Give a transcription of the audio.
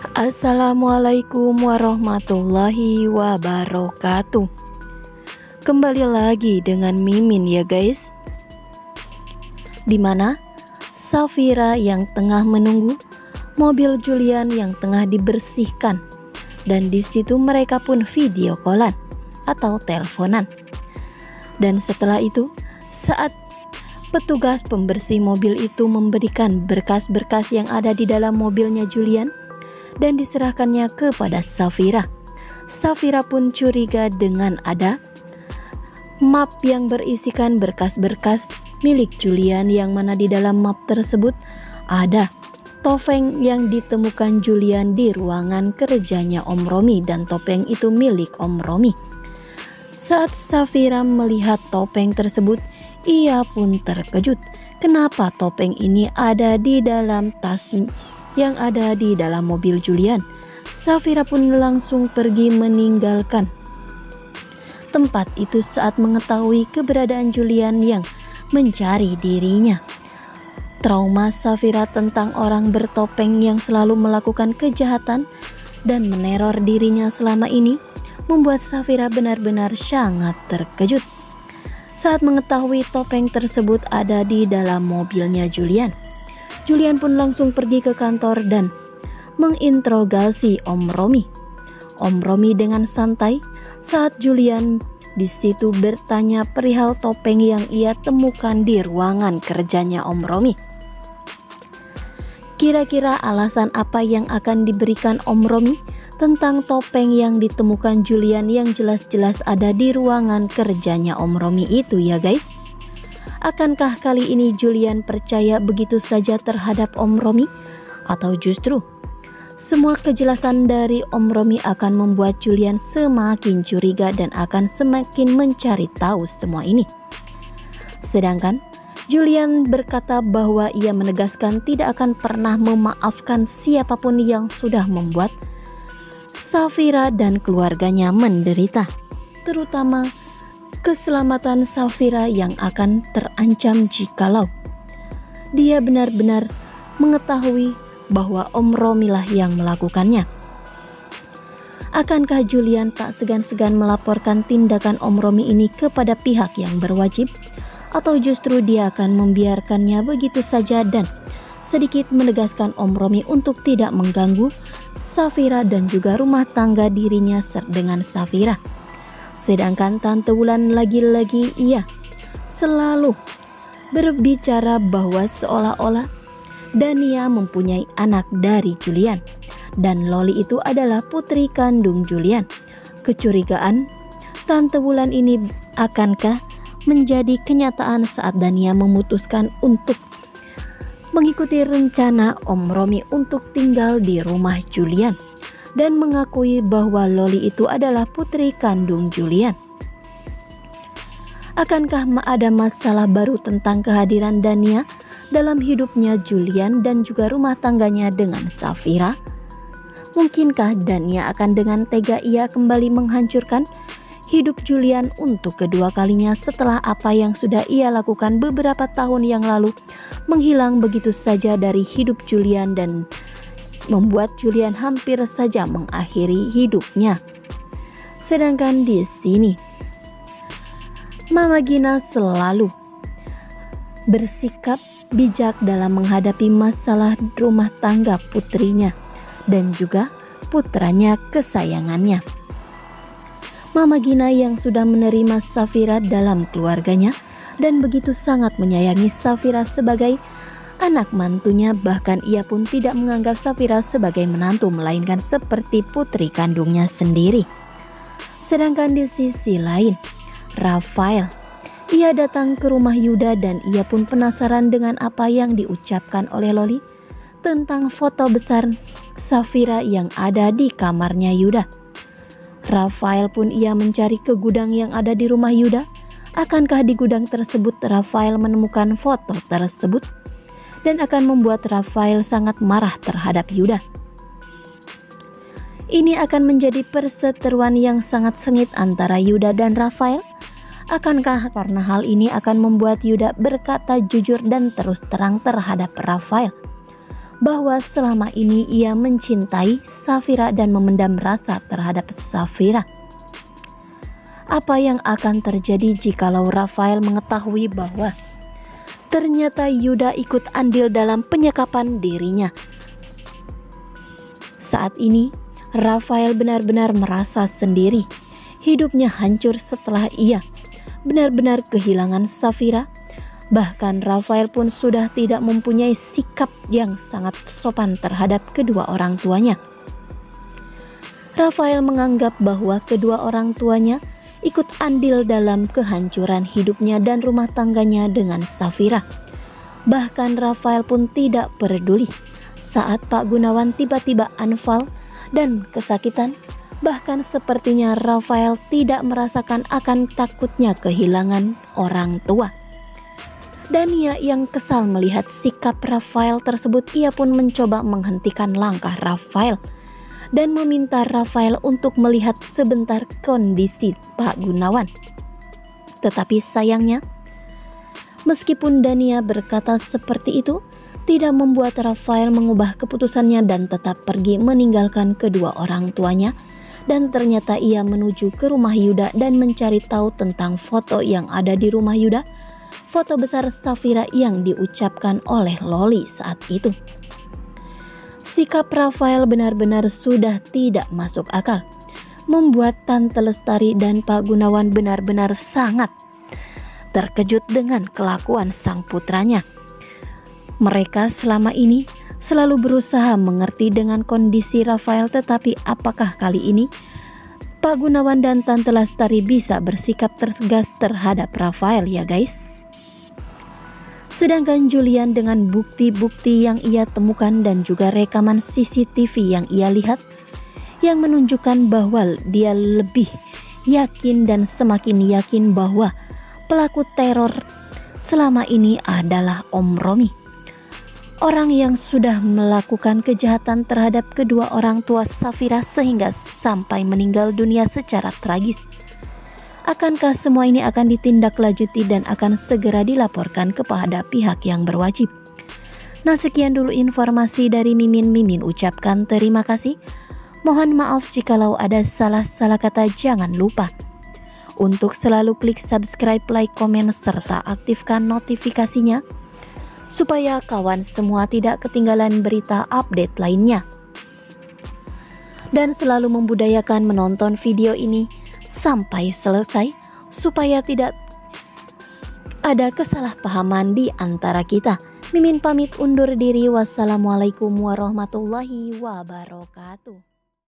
Assalamualaikum warahmatullahi wabarakatuh. Kembali lagi dengan Mimin ya guys. Dimana Safira yang tengah menunggu mobil Julian yang tengah dibersihkan, dan disitu mereka pun video callan atau teleponan. Dan setelah itu, saat petugas pembersih mobil itu memberikan berkas-berkas yang ada di dalam mobilnya Julian dan diserahkannya kepada Safira, Safira pun curiga dengan ada map yang berisikan berkas-berkas milik Julian, yang mana di dalam map tersebut ada topeng yang ditemukan Julian di ruangan kerjanya Om Romi, dan topeng itu milik Om Romi. Saat Safira melihat topeng tersebut, ia pun terkejut. Kenapa topeng ini ada di dalam tas yang ada di dalam mobil Julian? Safira pun langsung pergi meninggalkan tempat itu saat mengetahui keberadaan Julian yang mencari dirinya. Trauma Safira tentang orang bertopeng yang selalu melakukan kejahatan dan meneror dirinya selama ini membuat Safira benar-benar sangat terkejut saat mengetahui topeng tersebut ada di dalam mobilnya Julian. Julian pun langsung pergi ke kantor dan menginterogasi Om Romi. Om Romi dengan santai saat Julian di situ bertanya perihal topeng yang ia temukan di ruangan kerjanya Om Romi. Kira-kira alasan apa yang akan diberikan Om Romi tentang topeng yang ditemukan Julian yang jelas-jelas ada di ruangan kerjanya Om Romi itu ya guys? Akankah kali ini Julian percaya begitu saja terhadap Om Romi? Atau justru semua kejelasan dari Om Romi akan membuat Julian semakin curiga dan akan semakin mencari tahu semua ini? Sedangkan Julian berkata bahwa ia menegaskan tidak akan pernah memaafkan siapapun yang sudah membuat Safira dan keluarganya menderita, terutama keselamatan Safira yang akan terancam jikalau dia benar-benar mengetahui bahwa Om Romi lah yang melakukannya. Akankah Julian tak segan-segan melaporkan tindakan Om Romi ini kepada pihak yang berwajib, atau justru dia akan membiarkannya begitu saja dan sedikit menegaskan Om Romi untuk tidak mengganggu Safira dan juga rumah tangga dirinya dengan Safira? Sedangkan Tante Wulan lagi-lagi ia selalu berbicara bahwa seolah-olah Dania mempunyai anak dari Julian dan Loli itu adalah putri kandung Julian. Kecurigaan Tante Wulan ini akankah menjadi kenyataan saat Dania memutuskan untuk mengikuti rencana Om Romi untuk tinggal di rumah Julian dan mengakui bahwa Loli itu adalah putri kandung Julian? Akankah ada masalah baru tentang kehadiran Dania dalam hidupnya Julian dan juga rumah tangganya dengan Safira? Mungkinkah Dania akan dengan tega ia kembali menghancurkan hidup Julian untuk kedua kalinya setelah apa yang sudah ia lakukan beberapa tahun yang lalu, menghilang begitu saja dari hidup Julian dan membuat Julian hampir saja mengakhiri hidupnya? Sedangkan di sini Mama Gina selalu bersikap bijak dalam menghadapi masalah rumah tangga putrinya dan juga putranya kesayangannya. Mama Gina yang sudah menerima Safira dalam keluarganya dan begitu sangat menyayangi Safira sebagai anak mantunya, bahkan ia pun tidak menganggap Safira sebagai menantu melainkan seperti putri kandungnya sendiri. Sedangkan di sisi lain, Rafael, ia datang ke rumah Yuda dan ia pun penasaran dengan apa yang diucapkan oleh Loli tentang foto besar Safira yang ada di kamarnya Yuda. Rafael pun ia mencari ke gudang yang ada di rumah Yuda. Akankah di gudang tersebut Rafael menemukan foto tersebut dan akan membuat Rafael sangat marah terhadap Yuda? Ini akan menjadi perseteruan yang sangat sengit antara Yuda dan Rafael. Akankah karena hal ini akan membuat Yuda berkata jujur dan terus terang terhadap Rafael? bahwa selama ini ia mencintai Safira dan memendam rasa terhadap Safira. Apa yang akan terjadi jikalau Rafael mengetahui bahwa ternyata Yuda ikut andil dalam penyekapan dirinya? Saat ini, Rafael benar-benar merasa sendiri. Hidupnya hancur setelah ia benar-benar kehilangan Safira. Bahkan Rafael pun sudah tidak mempunyai sikap yang sangat sopan terhadap kedua orang tuanya. Rafael menganggap bahwa kedua orang tuanya ikut andil dalam kehancuran hidupnya dan rumah tangganya dengan Safira. Bahkan Rafael pun tidak peduli saat Pak Gunawan tiba-tiba anfal dan kesakitan. Bahkan sepertinya Rafael tidak merasakan akan takutnya kehilangan orang tua. Dania yang kesal melihat sikap Rafael tersebut, ia pun mencoba menghentikan langkah Rafael dan meminta Rafael untuk melihat sebentar kondisi Pak Gunawan. Tetapi sayangnya, meskipun Dania berkata seperti itu, tidak membuat Rafael mengubah keputusannya dan tetap pergi meninggalkan kedua orang tuanya. Dan ternyata ia menuju ke rumah Yuda dan mencari tahu tentang foto yang ada di rumah Yuda, foto besar Safira yang diucapkan oleh Loli saat itu. Sikap Rafael benar-benar sudah tidak masuk akal, membuat Tante Lestari dan Pak Gunawan benar-benar sangat terkejut dengan kelakuan sang putranya. Mereka selama ini selalu berusaha mengerti dengan kondisi Rafael, tetapi apakah kali ini Pak Gunawan dan Tante Lestari bisa bersikap tegas terhadap Rafael ya guys? Sedangkan Julian dengan bukti-bukti yang ia temukan dan juga rekaman CCTV yang ia lihat yang menunjukkan bahwa dia lebih yakin dan semakin yakin bahwa pelaku teror selama ini adalah Om Romi. Orang yang sudah melakukan kejahatan terhadap kedua orang tua Safira sehingga sampai meninggal dunia secara tragis. Akankah semua ini akan ditindaklanjuti dan akan segera dilaporkan kepada pihak yang berwajib? Nah, sekian dulu informasi dari Mimin ucapkan terima kasih. Mohon maaf jikalau ada salah-salah kata. Jangan lupa untuk selalu klik subscribe, like, komen, serta aktifkan notifikasinya supaya kawan semua tidak ketinggalan berita update lainnya. Dan selalu membudayakan menonton video ini sampai selesai supaya tidak ada kesalahpahaman di antara kita. Mimin pamit undur diri. Wassalamualaikum warahmatullahi wabarakatuh.